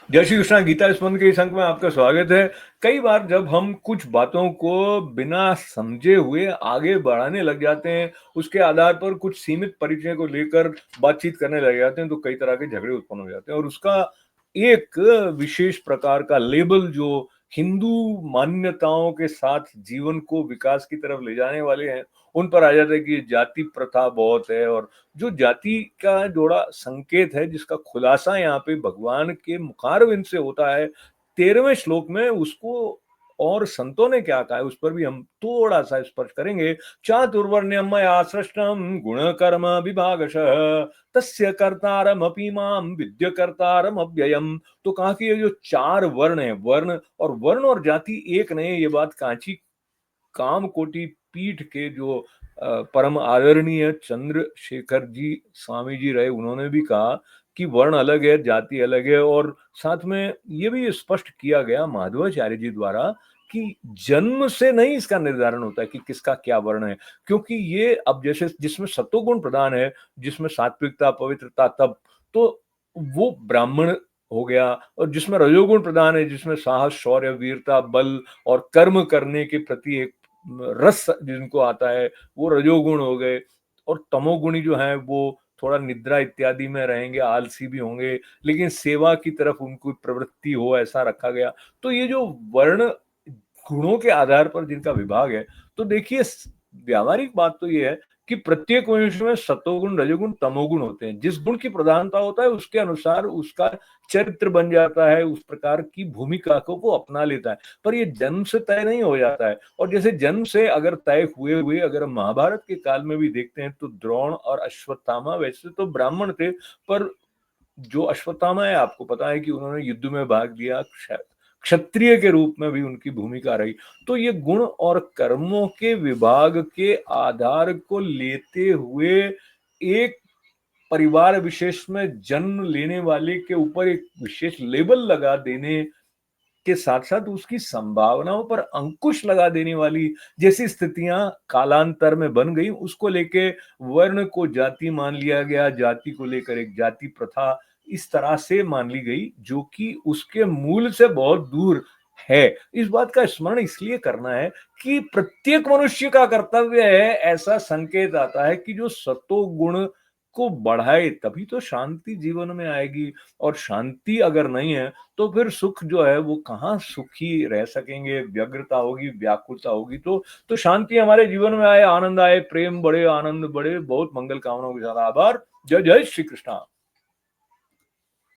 जय श्री कृष्णा। गीता स्पंद के इस अंक में आपका स्वागत है। कई बार जब हम कुछ बातों को बिना समझे हुए आगे बढ़ाने लग जाते हैं, उसके आधार पर कुछ सीमित परिचय को लेकर बातचीत करने लग जाते हैं, तो कई तरह के झगड़े उत्पन्न हो जाते हैं। और उसका एक विशेष प्रकार का लेबल जो हिंदू मान्यताओं के साथ जीवन को विकास की तरफ ले जाने वाले हैं, उन पर आ जाता है कि जाति प्रथा बहुत है। और जो जाति का जोड़ा संकेत है, जिसका खुलासा यहाँ पे भगवान के मुखारविंद से होता है 13वें श्लोक में, उसको और संतों ने क्या कहा है उस पर भी हम थोड़ा सा स्पर्श करेंगे। चातुर्वर्ण्यमया सृष्टम गुण कर्म विभागशः तस्य कर्तारमपि माम विद्य कर्तारम अव्ययम। तो कहा कि ये जो चार वर्ण है, वर्ण और जाति एक नहीं, ये बात कांची कामकोटि पीठ के जो परम आदरणीय चंद्रशेखर जी स्वामी जी रहे, उन्होंने भी कहा कि वर्ण अलग है, जाति अलग है। और साथ में ये भी स्पष्ट किया गया माधवाचार्य जी द्वारा कि जन्म से नहीं इसका निर्धारण होता है कि किसका क्या वर्ण है। क्योंकि ये अब जैसे जिसमें सत्वगुण प्रधान है, जिसमें सात्विकता, पवित्रता, तप, तो वो ब्राह्मण हो गया। और जिसमें रजोगुण प्रधान है, जिसमें साहस, शौर्य, वीरता, बल और कर्म करने के प्रति एक रस जिनको आता है, वो रजोगुण हो गए। और तमोगुणी जो हैं वो थोड़ा निद्रा इत्यादि में रहेंगे, आलसी भी होंगे, लेकिन सेवा की तरफ उनको प्रवृत्ति हो, ऐसा रखा गया। तो ये जो वर्ण गुणों के आधार पर जिनका विभाग है, तो देखिए व्यावहारिक बात तो ये है कि प्रत्येक मनुष्य में सतोगुण, रजोगुण, तमोगुण होते हैं। जिस गुण की प्रधानता होता है उसके अनुसार उसका चरित्र बन जाता है, उस प्रकार की भूमिका को वो अपना लेता है। पर ये जन्म से तय नहीं हो जाता है। और जैसे जन्म से अगर तय हुए हुए अगर हम महाभारत के काल में भी देखते हैं, तो द्रोण और अश्वत्थामा वैसे तो ब्राह्मण थे, पर जो अश्वत्थामा है, आपको पता है कि उन्होंने युद्ध में भाग लिया, क्षत्रिय के रूप में भी उनकी भूमिका रही। तो ये गुण और कर्मों के विभाग के आधार को लेते हुए एक परिवार विशेष में जन्म लेने वाले के ऊपर एक विशेष लेबल लगा देने के साथ साथ उसकी संभावनाओं पर अंकुश लगा देने वाली जैसी स्थितियां कालांतर में बन गई, उसको लेके वर्ण को जाति मान लिया गया, जाति को लेकर एक जाति प्रथा इस तरह से मान ली गई, जो कि उसके मूल से बहुत दूर है। इस बात का स्मरण इसलिए करना है कि प्रत्येक मनुष्य का कर्तव्य है, ऐसा संकेत आता है कि जो सत्वगुण को बढ़ाए, तभी तो शांति जीवन में आएगी। और शांति अगर नहीं है, तो फिर सुख जो है वो कहाँ सुखी रह सकेंगे, व्यग्रता होगी, व्याकुलता होगी। तो शांति हमारे जीवन में आए, आनंद आए, प्रेम बढ़े, आनंद बढ़े। बहुत मंगल कामनाओं के साथ आभार। जय जय श्री कृष्णा।